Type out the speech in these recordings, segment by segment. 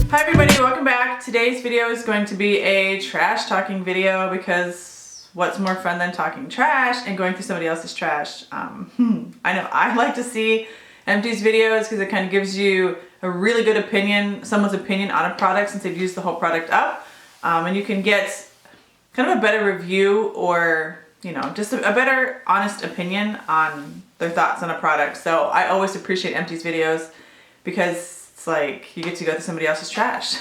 Hi everybody, welcome back. Today's video is going to be a trash talking video because what's more fun than talking trash and going through somebody else's trash? I know I like to see Empties videos because it kind of gives you a really good opinion, someone's opinion on a product since they've used the whole product up. And you can get kind of a better review or, you know, just a better honest opinion on their thoughts on a product. So I always appreciate Empties videos because it's like you get to go through somebody else's trash.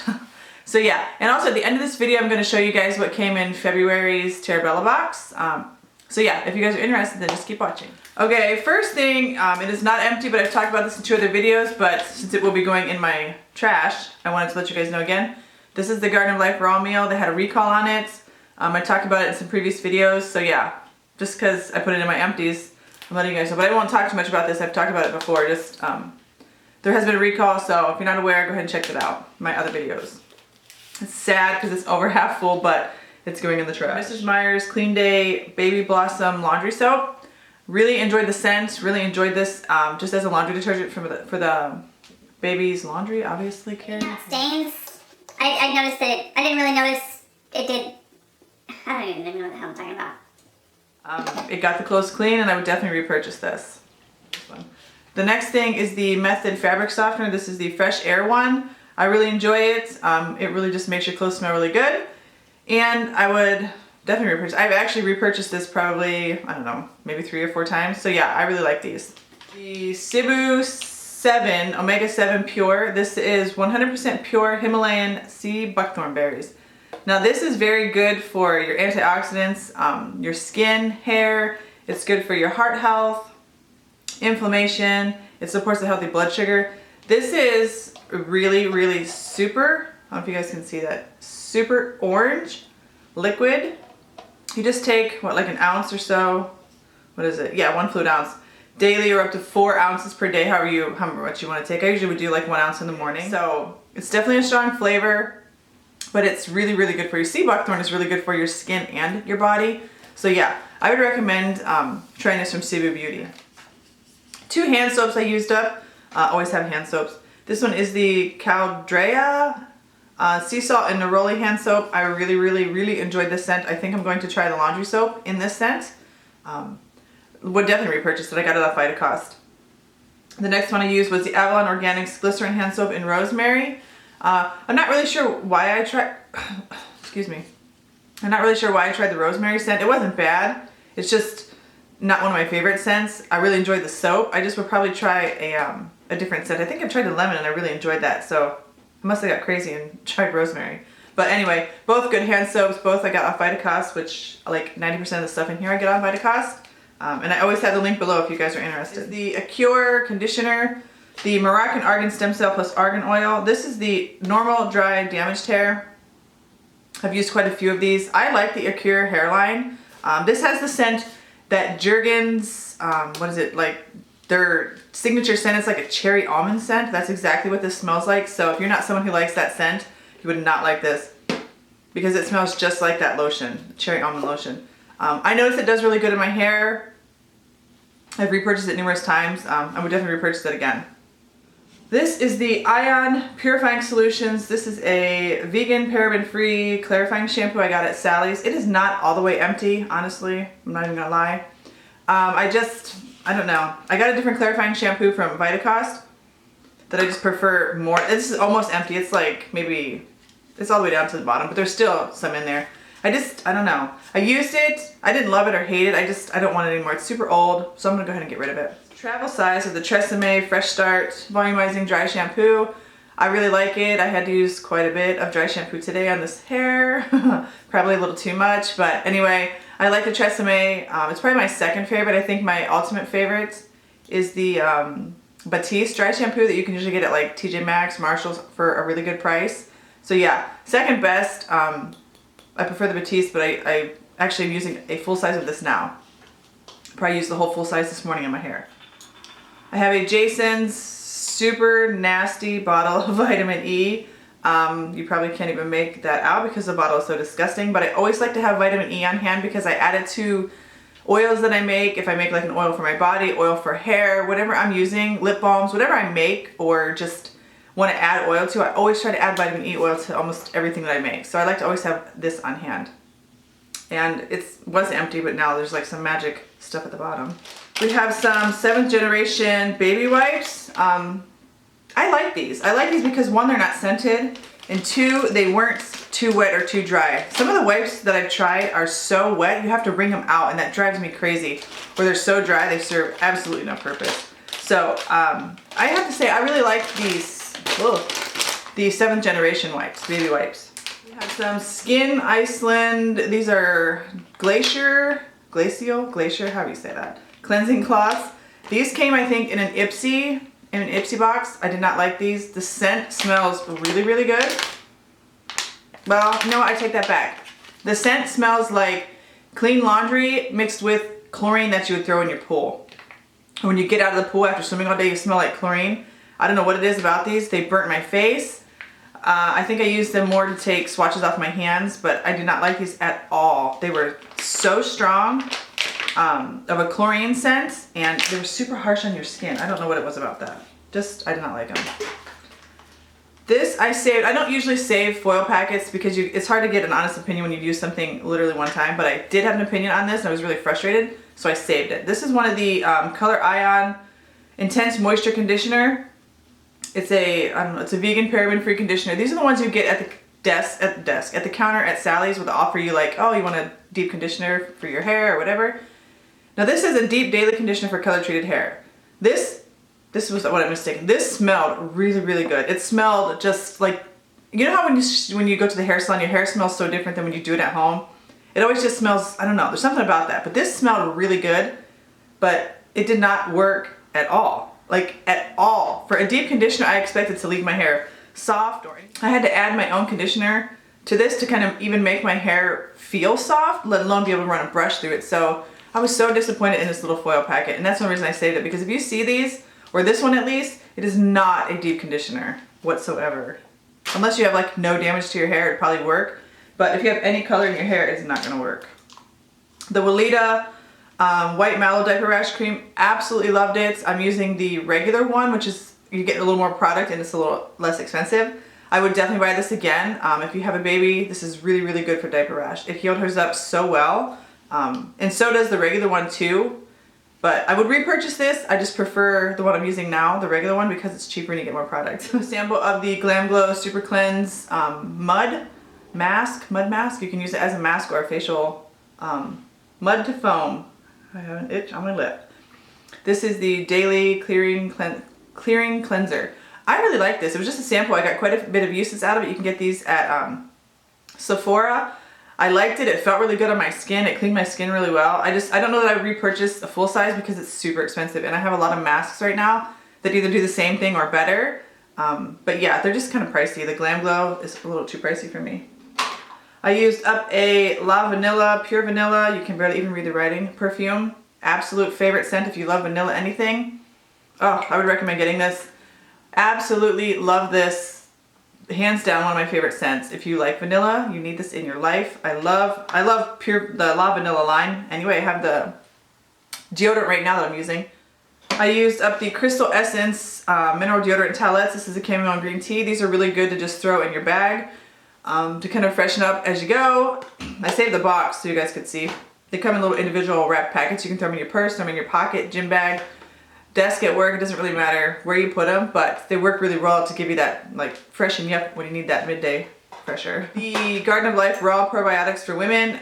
So yeah, and also at the end of this video I'm going to show you guys what came in February's Terra Bella Box. So yeah, if you guys are interested, then just keep watching. Okay, first thing, it is not empty, but I've talked about this in 2 other videos, but since it will be going in my trash, I wanted to let you guys know again. This is the Garden of Life Raw Meal. They had a recall on it. I talked about it in some previous videos, so yeah, just because I put it in my empties, I'm letting you guys know. But I won't talk too much about this. I've talked about it before. Just there has been a recall, so if you're not aware, go ahead and check it out. My other videos. It's sad because it's over half full, but it's going in the trash. Mrs. Meyer's Clean Day Baby Blossom Laundry Soap. Really enjoyed the scent. Really enjoyed this just as a laundry detergent for the baby's laundry. Obviously, Carrie. Stains. I noticed that I didn't really notice it did. I don't even know what the hell I'm talking about. It got the clothes clean, and I would definitely repurchase this. The next thing is the Method Fabric Softener. This is the Fresh Air one. I really enjoy it. It really just makes your clothes smell really good. And I would definitely repurchase. I've actually repurchased this probably, I don't know, maybe 3 or 4 times. So yeah, I really like these. The Cebu 7 Omega 7 Pure. This is 100% pure Himalayan sea buckthorn berries. Now this is very good for your antioxidants, your skin, hair. It's good for your heart health, inflammation. It supports a healthy blood sugar. This is really, really super, I don't know if you guys can see that, super orange liquid. You just take, what, like an ounce or so? What is it? Yeah, 1 fluid ounce. Daily or up to 4 ounces per day, however much you want to take. I usually would do like 1 ounce in the morning. So it's definitely a strong flavor, but it's really, really good for your sea buckthorn. It's really good for your skin and your body. So yeah, I would recommend trying this from Cebu Beauty. 2 hand soaps I used up. Always have hand soaps. This one is the Caldrea Sea Salt and Neroli hand soap. I really, really, really enjoyed this scent. I think I'm going to try the laundry soap in this scent. Would definitely repurchase it. I got it off Vitacost. The next one I used was the Avalon Organics Glycerin hand soap in rosemary. I'm not really sure why I tried. Excuse me. I'm not really sure why I tried the rosemary scent. It wasn't bad. It's just not one of my favorite scents. I really enjoyed the soap. I just would probably try a different scent. I think I tried the lemon and I really enjoyed that. So I must have got crazy and tried rosemary. But anyway, both good hand soaps. Both I got off Vitacost, which like 90% of the stuff in here I get off Vitacost. And I always have the link below if you guys are interested. The Acure conditioner, the Moroccan Argan Stem Cell plus Argan Oil. This is the normal dry damage tear. I've used quite a few of these. I like the Acure hairline. This has the scent that Jergens, what is it, like their signature scent is like a cherry almond scent. That's exactly what this smells like. So if you're not someone who likes that scent, you would not like this because it smells just like that lotion, cherry almond lotion. I noticed it does really good in my hair. I've repurchased it numerous times. I would definitely repurchase it again. This is the Ion Purifying Solutions. This is a vegan, paraben-free clarifying shampoo I got at Sally's. It is not all the way empty, honestly. I'm not even gonna lie. I don't know. I got a different clarifying shampoo from Vitacost that I just prefer more. This is almost empty. It's like maybe, it's all the way down to the bottom, but there's still some in there. I don't know. I used it. I didn't love it or hate it. I don't want it anymore. It's super old, so I'm gonna go ahead and get rid of it. Travel size of the Tresemme Fresh Start Volumizing Dry Shampoo. I really like it. I had to use quite a bit of dry shampoo today on this hair. Probably a little too much, but anyway, I like the Tresemme. It's probably my second favorite. I think my ultimate favorite is the Batiste dry shampoo that you can usually get at like TJ Maxx, Marshalls for a really good price. So yeah, second best. I prefer the Batiste, but I actually am using a full size of this now. Probably used the whole full size this morning in my hair. I have a Jason's super nasty bottle of vitamin E. You probably can't even make that out because the bottle is so disgusting, but I always like to have vitamin E on hand because I add it to oils that I make. If I make like an oil for my body, oil for hair, whatever I'm using, lip balms, whatever I make, or just want to add oil to. I always try to add vitamin E oil to almost everything that I make. So I like to always have this on hand. And it was empty, but now there's like some magic stuff at the bottom. We have some 7th generation baby wipes. I like these. I like these because 1, they're not scented, and 2, they weren't too wet or too dry. Some of the wipes that I've tried are so wet, you have to wring them out, and that drives me crazy. Where they're so dry, they serve absolutely no purpose. So I have to say, I really like these, the 7th generation wipes, baby wipes. We have some Skin Iceland. These are glacier, how do you say that? Cleansing cloths. These came, I think, in an Empties box. I did not like these. The scent smells really, really good. Well, no, I take that back. The scent smells like clean laundry mixed with chlorine that you would throw in your pool. When you get out of the pool after swimming all day, you smell like chlorine. I don't know what it is about these. They burnt my face. I think I used them more to take swatches off my hands, but I did not like these at all. They were so strong. Of a chlorine scent, and they were super harsh on your skin. I don't know what it was about that. I did not like them. This I saved. I don't usually save foil packets because it's hard to get an honest opinion when you use something literally one time, but I did have an opinion on this and I was really frustrated, so I saved it. This is one of the Color Ion Intense Moisture Conditioner. It's a vegan paraben-free conditioner. These are the ones you get at the counter at Sally's, where they offer you like, oh, you want a deep conditioner for your hair or whatever. Now this is a deep daily conditioner for color treated hair. This was what I'm mistaken. This smelled really, really good. It smelled just like, you know how when you go to the hair salon, your hair smells so different than when you do it at home? It always just smells, I don't know, there's something about that. But this smelled really good, but it did not work at all. Like at all. For a deep conditioner, I expected to leave my hair soft, or I had to add my own conditioner to this to kind of even make my hair feel soft, let alone be able to run a brush through it. So I was so disappointed in this little foil packet, and that's one reason I saved it, because if you see these, or this one at least, it is not a deep conditioner whatsoever. Unless you have like no damage to your hair, it'd probably work. But if you have any color in your hair, it's not gonna work. The Weleda White Mallow Diaper Rash Cream, absolutely loved it. I'm using the regular one, which is, you get a little more product and it's a little less expensive. I would definitely buy this again. If you have a baby, this is really, really good for diaper rash. It healed hers up so well. And so does the regular one too. But I would repurchase this. I just prefer the one I'm using now, the regular one, because it's cheaper and you get more product. A sample of the Glam Glow Super Cleanse mud mask. You can use it as a mask or a facial mud to foam. I have an itch on my lip. This is the Daily Clearing Cleanser. I really like this. It was just a sample. I got quite a bit of uses out of it. You can get these at Sephora. I liked it. It felt really good on my skin. It cleaned my skin really well. I don't know that I would repurchase a full size because it's super expensive, and I have a lot of masks right now that either do the same thing or better. But yeah, they're just kind of pricey. The Glam Glow is a little too pricey for me. I used up a La Vanilla, Pure Vanilla, you can barely even read the writing, perfume. Absolute favorite scent if you love vanilla anything. Oh, I would recommend getting this. Absolutely love this. Hands down, one of my favorite scents. If you like vanilla, you need this in your life. I love the La Vanilla line. Anyway, I have the deodorant right now that I'm using. I used up the Crystal Essence Mineral Deodorant Towelettes. This is a chamomile and green tea. These are really good to just throw in your bag to kind of freshen up as you go. I saved the box so you guys could see. They come in little individual wrapped packets. You can throw them in your purse, throw them in your pocket, gym bag, desk at work. It doesn't really matter where you put them, but they work really well to give you that, like, freshen you up when you need that midday fresher. The Garden of Life Raw Probiotics for Women.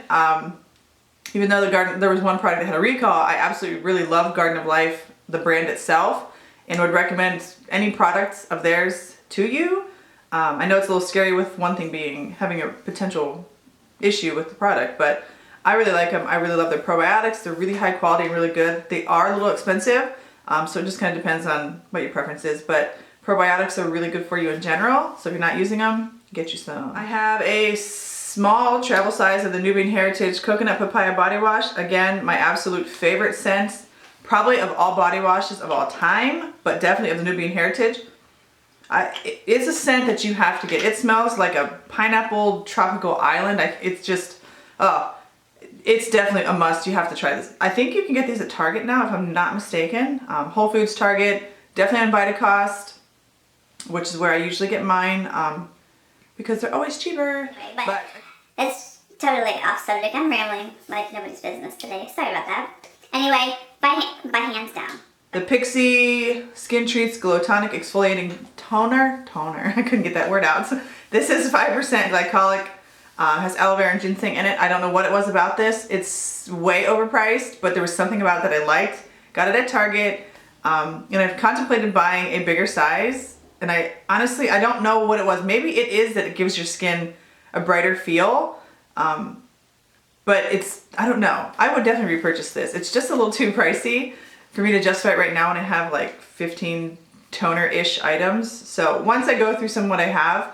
Even though there was one product that had a recall, I absolutely really love Garden of Life, the brand itself, and would recommend any products of theirs to you. I know it's a little scary with one thing being having a potential issue with the product, but I really like them. I really love their probiotics. They're really high quality and really good. They are a little expensive, so it just kind of depends on what your preference is, but probiotics are really good for you in general, so if you're not using them, get you some. I have a small travel size of the Nubian Heritage Coconut Papaya Body Wash. Again, my absolute favorite scent, probably of all body washes of all time, but definitely of the Nubian Heritage. It's a scent that you have to get. It smells like a pineapple tropical island. It's just, it's definitely a must. You have to try this. I think you can get these at Target now, if I'm not mistaken. Whole Foods, Target, definitely on Vitacost. which is where I usually get mine because they're always cheaper. But it's totally off subject. I'm rambling like nobody's business today. Sorry about that. Anyway, by hands down. The Pixie Skin Treats Glow Tonic Exfoliating Toner. I couldn't get that word out. This is 5% glycolic, has aloe vera and ginseng in it. I don't know what it was about this. It's way overpriced, but there was something about it that I liked. Got it at Target, and I've contemplated buying a bigger size. And I honestly don't know what it was. Maybe it is that it gives your skin a brighter feel, but I don't know. I would definitely repurchase this. It's just a little too pricey for me to justify it right now when I have like 15 toner-ish items. So once I go through some of what I have,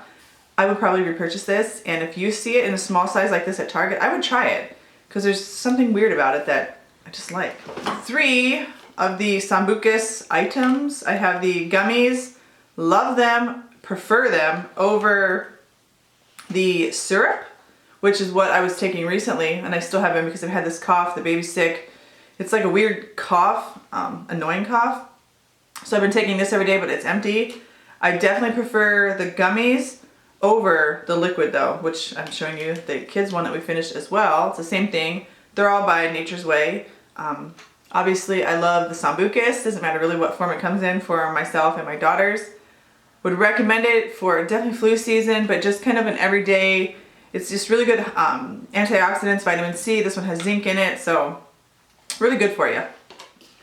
I would probably repurchase this. And if you see it in a small size like this at Target, I would try it because there's something weird about it that I just like. 3 of the Sambucus items. I have the gummies. Love them, prefer them over the syrup, which is what I was taking recently. And I still have them because I've had this cough, the baby's sick. It's like a weird cough, annoying cough. So I've been taking this every day, but it's empty. I definitely prefer the gummies over the liquid though, which I'm showing you the kids one that we finished as well. It's the same thing. They're all by Nature's Way. Obviously I love the Sambucus. Doesn't matter really what form it comes in for myself and my daughters. Would recommend it for definitely flu season, but just kind of an everyday. It's just really good antioxidants, vitamin C. This one has zinc in it, so really good for you.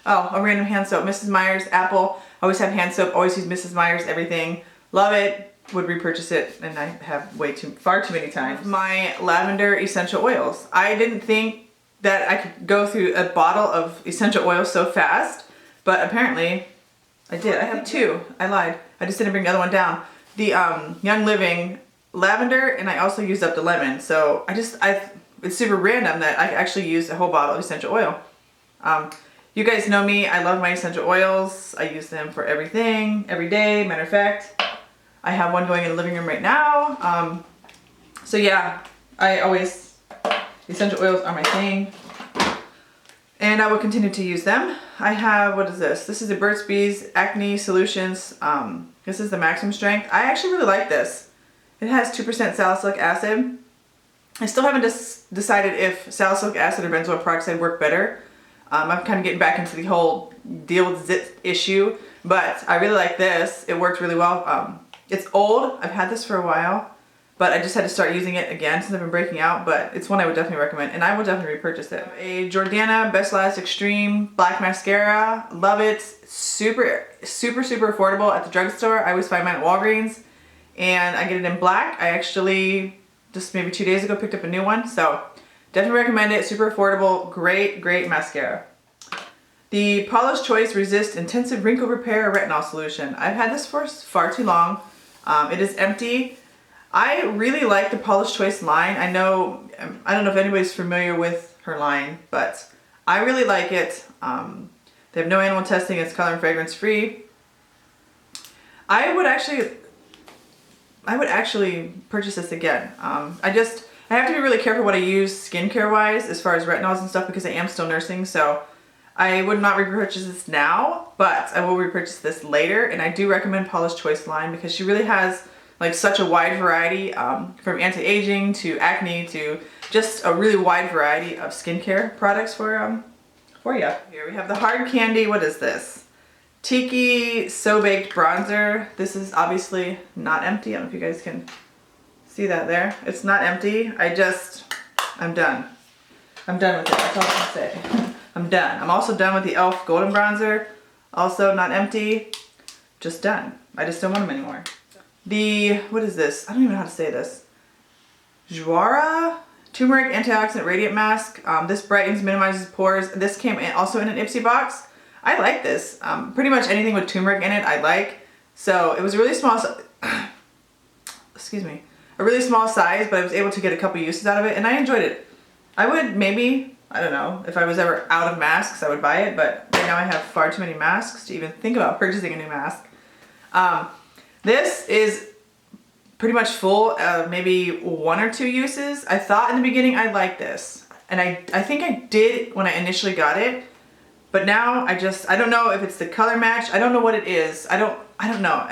Oh, a random hand soap. Mrs. Meyer's Apple. Always have hand soap. Always use Mrs. Meyer's everything. Love it. Would repurchase it, and I have far too many times. My lavender essential oils. I didn't think that I could go through a bottle of essential oils so fast, but apparently I did. I have 2. I lied. I just didn't bring the other one down. The Young Living lavender, and I also used up the lemon. So it's super random that I actually used a whole bottle of essential oil. You guys know me, I love my essential oils. I use them for everything, every day. Matter of fact, I have one going in the living room right now. So yeah, essential oils are my thing. And I will continue to use them. I have, what is this? This is the Burt's Bees Acne Solutions. This is the maximum strength. I actually really like this. It has 2% salicylic acid. I still haven't decided if salicylic acid or benzoyl peroxide work better. I'm kind of getting back into the whole deal with zit issue, but I really like this. It worked really well. It's old. I've had this for a while, but I just had to start using it again since I've been breaking out, but it's one I would definitely recommend, and I will definitely repurchase it. A Jordana Best Last Extreme Black Mascara. Love it. Super, super, super affordable at the drugstore. I always find mine at Walgreens, and I get it in black. I actually, just maybe 2 days ago, picked up a new one, so definitely recommend it. Super affordable. Great, great mascara. The Paula's Choice Resist Intensive Wrinkle Repair Retinol Solution. I've had this for far too long. It is empty. I really like the Paula's Choice line. I don't know if anybody's familiar with her line, but I really like it. They have no animal testing. It's color and fragrance free. I would actually purchase this again. I have to be really careful what I use skincare wise as far as retinols and stuff because I am still nursing, so I would not repurchase this now, but I will repurchase this later. And I do recommend Paula's Choice line because she really has like such a wide variety from anti-aging to acne to just a really wide variety of skincare products for you. Here we have the Hard Candy. What is this? Tiki So Baked Bronzer. This is obviously not empty. I don't know if you guys can see that there. It's not empty. I'm done. I'm done with it. That's all I can say. I'm done. I'm also done with the e.l.f. Golden Bronzer. Also not empty. Just done. I just don't want them anymore. What is this? I don't even know how to say this. Joara Turmeric Antioxidant Radiant Mask. This brightens, minimizes pores. This came also in an Ipsy box. I like this. Pretty much anything with turmeric in it I like. So it was a really small, excuse me, a really small size, but I was able to get a couple uses out of it and I enjoyed it. I would maybe, I don't know, if I was ever out of masks, I would buy it, but right now I have far too many masks to even think about purchasing a new mask. This is pretty much full of maybe 1 or 2 uses. I thought in the beginning I'd like this, and I think I did when I initially got it, but now I don't know if it's the color match. I don't know what it is. I don't know.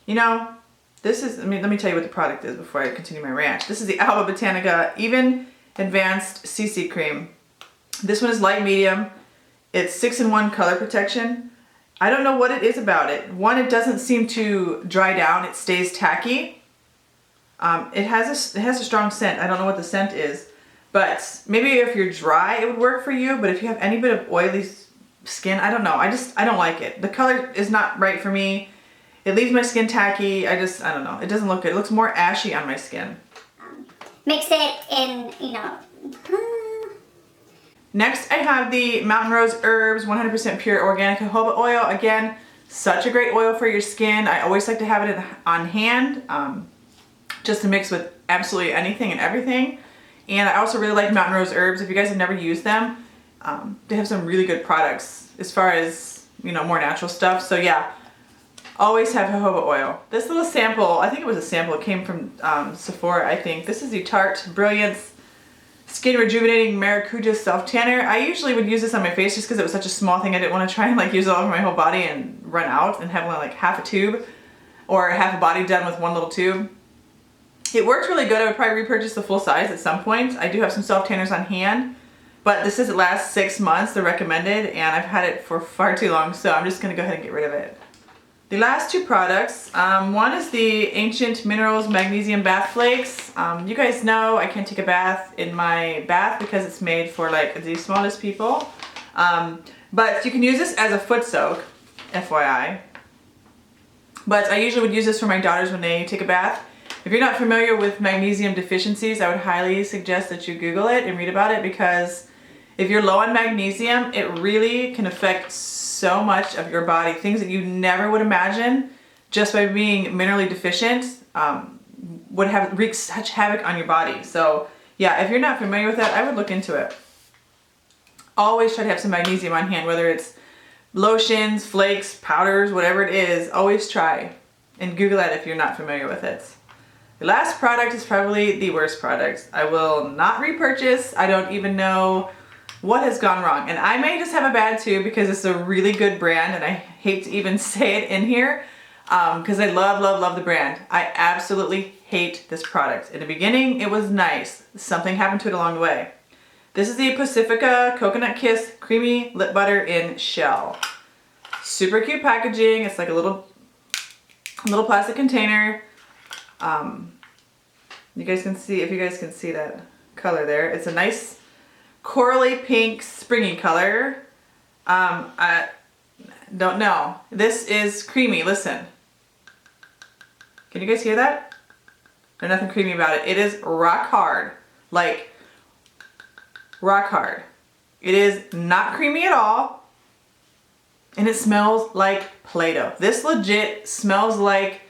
You know, this is, let me tell you what the product is before I continue my rant. This is the Alba Botanica Even Advanced CC Cream. This one is light medium. It's 6-in-1 color protection. I don't know what it is about it. One, it doesn't seem to dry down. It stays tacky. It has a strong scent. I don't know what the scent is, but maybe if you're dry, it would work for you. But if you have any bit of oily skin, I don't know. I don't like it. The color is not right for me. It leaves my skin tacky. I don't know. It doesn't look good. It looks more ashy on my skin. Mix it in, you know. Next, I have the Mountain Rose Herbs 100% pure organic jojoba oil. Again, such a great oil for your skin. I always like to have it on hand, just to mix with absolutely anything and everything. And I also really like Mountain Rose Herbs. If you guys have never used them, they have some really good products as far as, you know, more natural stuff. So yeah, always have jojoba oil. This little sample, I think it was a sample, it came from Sephora, I think. This is the Tarte Brilliance Skin Rejuvenating Maracuja Self Tanner. I usually would use this on my face just because it was such a small thing. I didn't want to try and like use it all over my whole body and run out and have like half a tube or half a body done with one little tube. It worked really good. I would probably repurchase the full size at some point. I do have some self tanners on hand, but this is the last 6 months. They're recommended and I've had it for far too long, so I'm just going to go ahead and get rid of it. The last two products, one is the Ancient Minerals Magnesium Bath Flakes. You guys know I can't take a bath in my bath because it's made for like the smallest people. But you can use this as a foot soak, FYI. But I usually would use this for my daughters when they take a bath. If you're not familiar with magnesium deficiencies, I would highly suggest that you Google it and read about it, because if you're low on magnesium, it really can affect so much of your body. Things that you never would imagine just by being minerally deficient would wreak such havoc on your body. So yeah, if you're not familiar with that, I would look into it. Always try to have some magnesium on hand, whether it's lotions, flakes, powders, whatever it is, always try and Google that if you're not familiar with it. The last product is probably the worst product. I will not repurchase. I don't even know what has gone wrong. And I may just have a bad tube because it's a really good brand and I hate to even say it in here because I love the brand. I absolutely hate this product. In the beginning, it was nice. Something happened to it along the way. This is the Pacifica Coconut Kiss Creamy Lip Butter in Shell. Super cute packaging. It's like a little plastic container. You guys can see, if you guys can see that color there, it's a nice corally pink springy color. I don't know. This is creamy. Listen. Can you guys hear that? There's nothing creamy about it. It is rock hard. Like, rock hard. It is not creamy at all. And it smells like Play-Doh. This legit smells like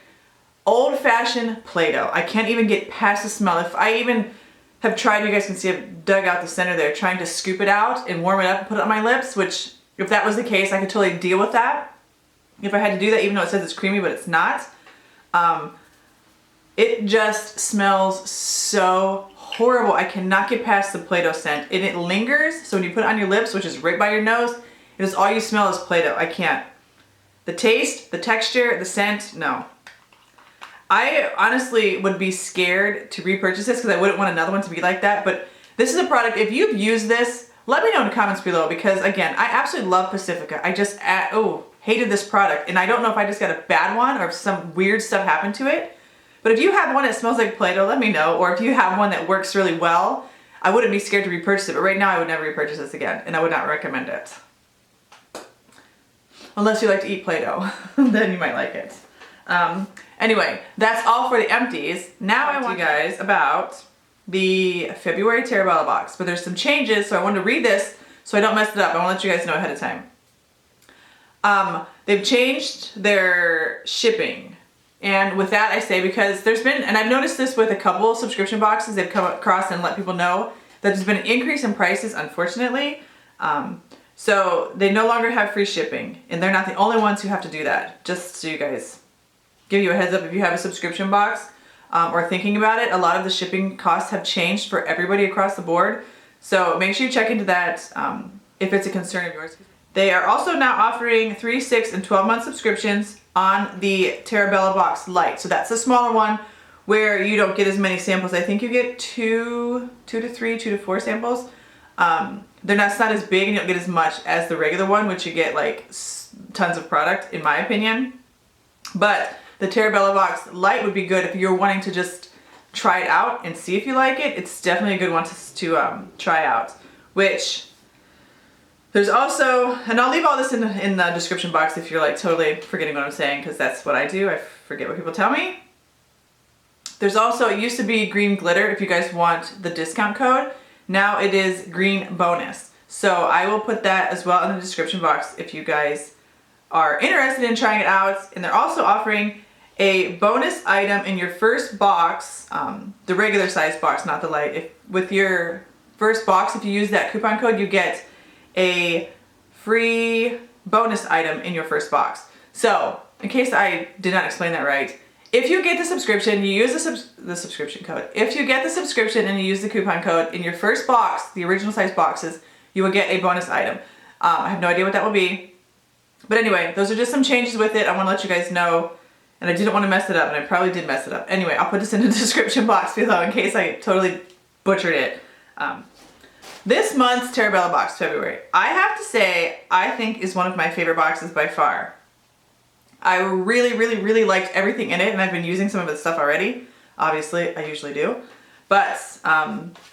old-fashioned Play-Doh. I can't even get past the smell. If I even have tried, you guys can see I've dug out the center there, trying to scoop it out and warm it up and put it on my lips, which if that was the case, I could totally deal with that. If I had to do that, even though it says it's creamy, but it's not. It just smells so horrible. I cannot get past the Play-Doh scent. And it lingers, so when you put it on your lips, which is right by your nose, it is all you smell is Play-Doh. I can't. The taste, the texture, the scent, no. I honestly would be scared to repurchase this because I wouldn't want another one to be like that. But this is a product, if you've used this, let me know in the comments below, because again, I absolutely love Pacifica. I just, hated this product. And I don't know if I just got a bad one or if some weird stuff happened to it. But if you have one that smells like Play-Doh, let me know. Or if you have one that works really well, I wouldn't be scared to repurchase it. But right now, I would never repurchase this again. And I would not recommend it. Unless you like to eat Play-Doh. Then you might like it. Anyway, that's all for the empties. Now I want you guys about the February Terra Bella Box. But there's some changes, so I wanted to read this so I don't mess it up. I want to let you guys know ahead of time. They've changed their shipping. And with that I say, because there's been, and I've noticed this with a couple of subscription boxes, they've come across and let people know that there's been an increase in prices, unfortunately. So they no longer have free shipping, and they're not the only ones who have to do that. Just so you guys, give you a heads up, if you have a subscription box or thinking about it, a lot of the shipping costs have changed for everybody across the board. So make sure you check into that if it's a concern of yours. They are also now offering 3, 6, and 12-month subscriptions on the Terra Bella Box Lite. So that's the smaller one where you don't get as many samples. I think you get 2 to 3, 2 to 4 samples. It's not as big and you don't get as much as the regular one, which you get like tons of product in my opinion. But the Terra Bella Box Lite would be good if you're wanting to just try it out and see if you like it. It's definitely a good one to try out. Which there's also, and I'll leave all this in the description box if you're like totally forgetting what I'm saying, because that's what I do. I forget what people tell me. There's also, it used to be green glitter if you guys want the discount code. Now it is green bonus. So I will put that as well in the description box if you guys are interested in trying it out. And they're also offering a bonus item in your first box, the regular size box, not the Lite. With your first box, if you use that coupon code, you get a free bonus item in your first box. So in case I did not explain that right, if you get the subscription, you use the subscription code. If you get the subscription and you use the coupon code in your first box, the original size boxes, you will get a bonus item. I have no idea what that will be. But anyway, those are just some changes with it. I want to let you guys know. And I didn't want to mess it up, and I probably did mess it up. Anyway, I'll put this in the description box below in case I totally butchered it. This month's Terra Bella Box, February, I have to say, I think is one of my favorite boxes by far. I really, really, really liked everything in it, and I've been using some of the stuff already. Obviously, I usually do. But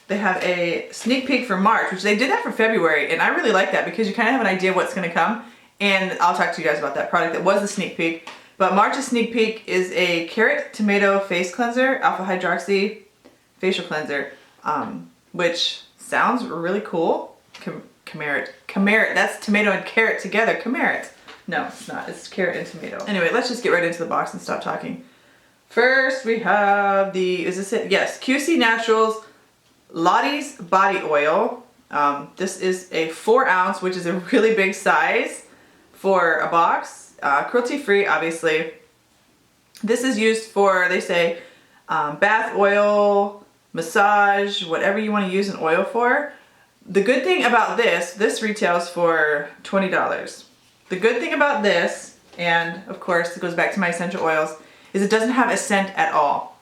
they have a sneak peek for March, which they did that for February, and I really like that because you kind of have an idea of what's going to come. And I'll talk to you guys about that product that was the sneak peek. But March's sneak peek is a carrot tomato face cleanser, alpha hydroxy facial cleanser, which sounds really cool. Carrot, that's tomato and carrot together, carrot. No, it's not, it's carrot and tomato. Anyway, let's just get right into the box and stop talking. First we have the, is this it? Yes, QC Naturals Lotte's Body Oil. This is a 4 ounce, which is a really big size for a box. Cruelty free, obviously. This is used for, they say, bath oil, massage, whatever you want to use an oil for. The good thing about this retails for $20. The good thing about this, and of course it goes back to my essential oils, is it doesn't have a scent at all.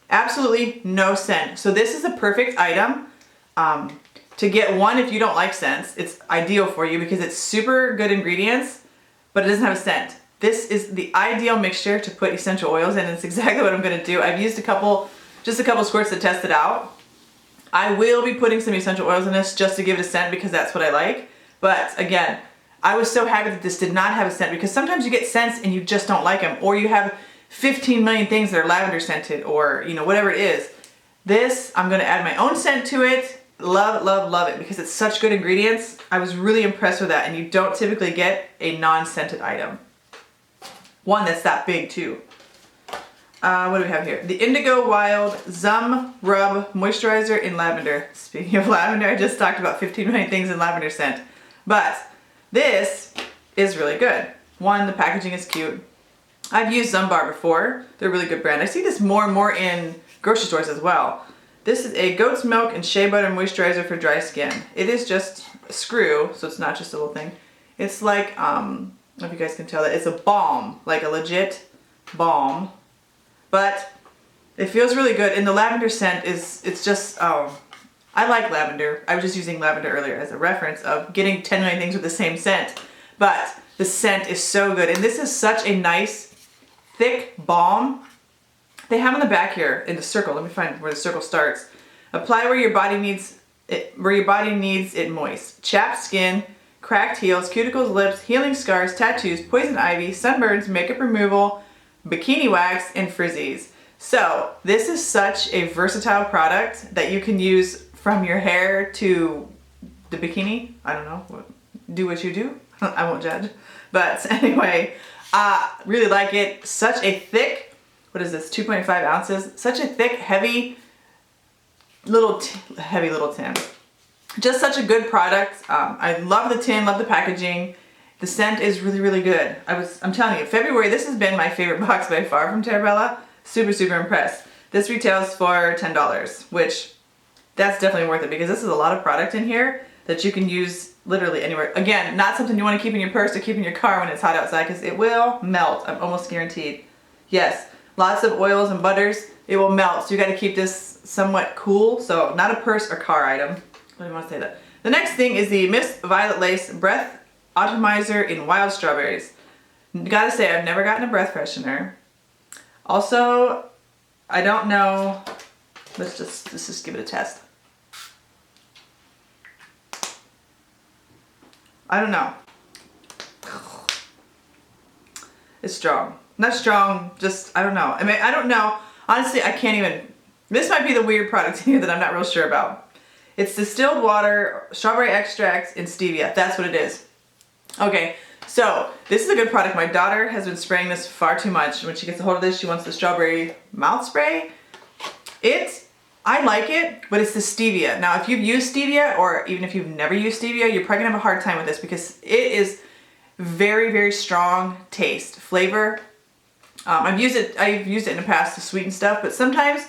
Absolutely no scent. So this is a perfect item to get one if you don't like scents. It's ideal for you because it's super good ingredients, but it doesn't have a scent. This is the ideal mixture to put essential oils in, and it's exactly what I'm gonna do. I've used just a couple squirts to test it out. I will be putting some essential oils in this just to give it a scent because that's what I like. But again, I was so happy that this did not have a scent, because sometimes you get scents and you just don't like them, or you have 15 million things that are lavender scented, or you know, whatever it is. This, I'm gonna add my own scent to it. Love, love, love it because it's such good ingredients. I was really impressed with that, and you don't typically get a non-scented item. One that's that big too. What do we have here? The Indigo Wild Zum Rub Moisturizer in Lavender. Speaking of lavender, I just talked about 15 million things in lavender scent. But this is really good. One, the packaging is cute. I've used Zumbar before. They're a really good brand. I see this more and more in grocery stores as well. This is a goat's milk and shea butter moisturizer for dry skin. It is just a screw, so it's not just a little thing. It's like, I don't know if you guys can tell that. It's a balm, like a legit balm. But it feels really good. And the lavender scent is, it's just, oh, I like lavender. I was just using lavender earlier as a reference of getting 10 million things with the same scent. But the scent is so good. And this is such a nice, thick balm. They have on the back here in the circle. Let me find where the circle starts. Apply where your body needs it moist. Chapped skin, cracked heels, cuticles, lips, healing scars, tattoos, poison ivy, sunburns, makeup removal, bikini wax, and frizzies. So this is such a versatile product that you can use from your hair to the bikini. I don't know. Do what you do. I won't judge. But anyway, really like it. Such a thick, what is this, 2.5 ounces? Such a thick, heavy little tin. Just such a good product. I love the tin, love the packaging. The scent is really, really good. I'm telling you, February, this has been my favorite box by far from Terra Bella. Super, super impressed. This retails for $10, which that's definitely worth it because this is a lot of product in here that you can use literally anywhere. Again, not something you want to keep in your purse or keep in your car when it's hot outside because it will melt. I'm almost guaranteed. Yes, lots of oils and butters. It will melt. So you got to keep this somewhat cool. So not a purse or car item. I don't want to say that. The next thing is the Miss Violet Lace Breath Atomizer in Wild Strawberries. Gotta say, I've never gotten a breath freshener. Also, I don't know. Let's just give it a test. I don't know. It's strong. Not strong, just, I don't know. I mean, I don't know. Honestly, I can't even, this might be the weird product here that I'm not real sure about. It's distilled water, strawberry extract, and stevia. That's what it is. Okay, so this is a good product. My daughter has been spraying this far too much. When she gets a hold of this, she wants the strawberry mouth spray. I like it, but it's the stevia. Now, if you've used stevia, or even if you've never used stevia, you're probably gonna have a hard time with this because it is very, very strong taste, flavor. I've used it in the past to sweeten stuff, but sometimes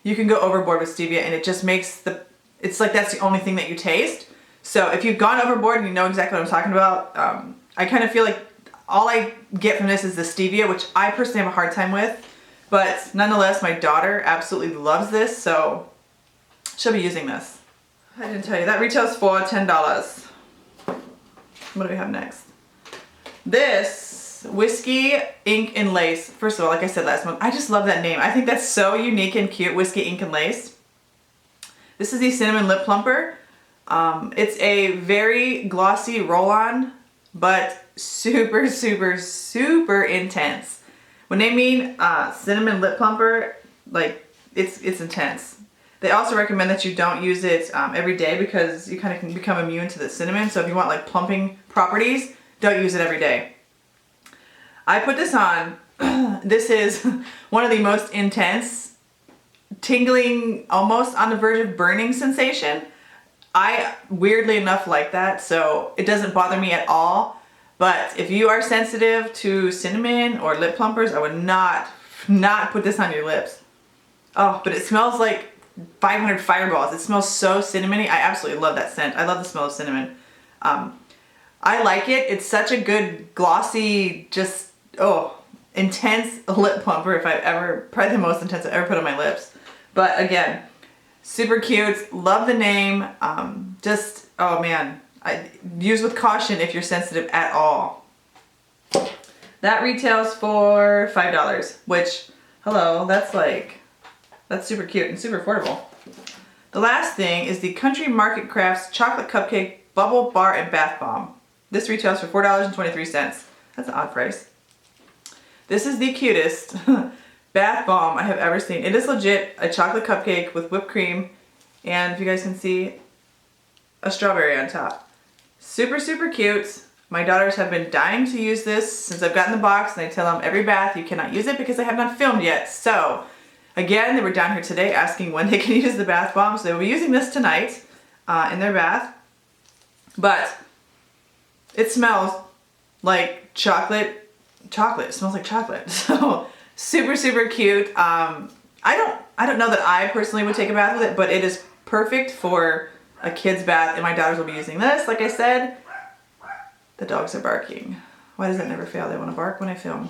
you can go overboard with stevia and it just makes it's like that's the only thing that you taste. So if you've gone overboard and you know exactly what I'm talking about, I kind of feel like all I get from this is the stevia, which I personally have a hard time with. But nonetheless, my daughter absolutely loves this, so she'll be using this. I didn't tell you, that retails for $10. What do we have next? This Whiskey Ink and Lace. First of all, like I said last month, I just love that name. I think that's so unique and cute, Whiskey Ink and Lace. This is the Cinnamon Lip Plumper. It's a very glossy roll-on, but super, super, super intense. When they mean cinnamon lip plumper, like it's intense. They also recommend that you don't use it every day because you kind of can become immune to the cinnamon. So if you want like plumping properties, don't use it every day. I put this on. This is one of the most intense, tingling, almost on the verge of burning sensation. I weirdly enough like that, so it doesn't bother me at all. But if you are sensitive to cinnamon or lip plumpers, I would not put this on your lips. Oh, but it smells like 500 fireballs. It smells so cinnamony. I absolutely love that scent. I love the smell of cinnamon. I like it. It's such a good glossy, just, intense lip plumper probably the most intense I've ever put on my lips. But again, super cute. Love the name. Oh man. Use with caution if you're sensitive at all. That retails for $5, which, hello, that's super cute and super affordable. The last thing is the Country Market Crafts Chocolate Cupcake Bubble Bar and Bath Bomb. This retails for $4.23. That's an odd price. This is the cutest bath bomb I have ever seen. It is legit a chocolate cupcake with whipped cream, and if you guys can see, a strawberry on top. Super, super cute. My daughters have been dying to use this since I've gotten the box, and I tell them every bath you cannot use it because I have not filmed yet. So again, they were down here today asking when they can use the bath bomb, so they will be using this tonight in their bath. But it smells like chocolate. It smells like chocolate. So super, super cute. I don't know that I personally would take a bath with it, but it is perfect for a kid's bath, and my daughters will be using this. Like I said, the dogs are barking. Why does it never fail? They want to bark when I film.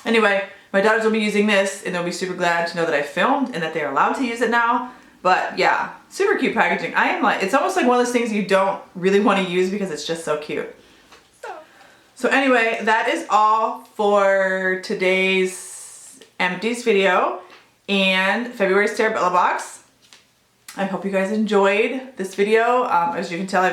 Anyway, my daughters will be using this, and they'll be super glad to know that I filmed and that they're allowed to use it now. But yeah, super cute packaging. It's almost like one of those things you don't really want to use because it's just so cute. So anyway, that is all for today's Empties video and February's Terra Bella Box. I hope you guys enjoyed this video. As you can tell,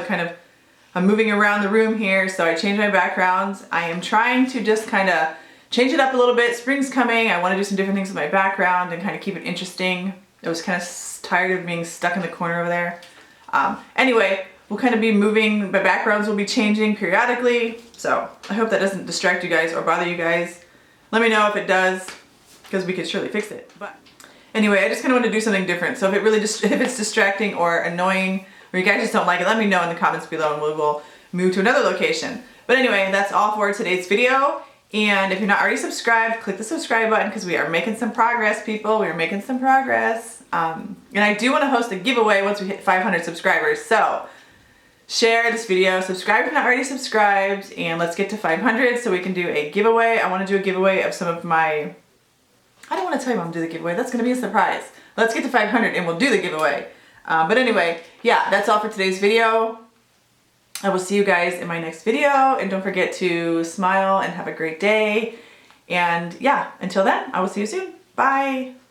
I'm moving around the room here, so I changed my background. I am trying to just kind of change it up a little bit. Spring's coming. I want to do some different things with my background and kind of keep it interesting. I was kind of tired of being stuck in the corner over there. Anyway, we'll kind of be moving. My backgrounds will be changing periodically. So I hope that doesn't distract you guys or bother you guys. Let me know if it does, because we could surely fix it. But anyway, I just kind of want to do something different. So if it's distracting or annoying, or you guys just don't like it, let me know in the comments below and we will move to another location. But anyway, that's all for today's video. And if you're not already subscribed, click the subscribe button because we are making some progress, people. We are making some progress. And I do want to host a giveaway once we hit 500 subscribers. So share this video, subscribe if you're not already subscribed, and let's get to 500 so we can do a giveaway. I want to do a giveaway of some of my, I don't want to tell you when I'm doing the giveaway, that's going to be a surprise. Let's get to 500 and we'll do the giveaway. But anyway, yeah, that's all for today's video. I will see you guys in my next video, and don't forget to smile and have a great day. And yeah, until then, I will see you soon. Bye.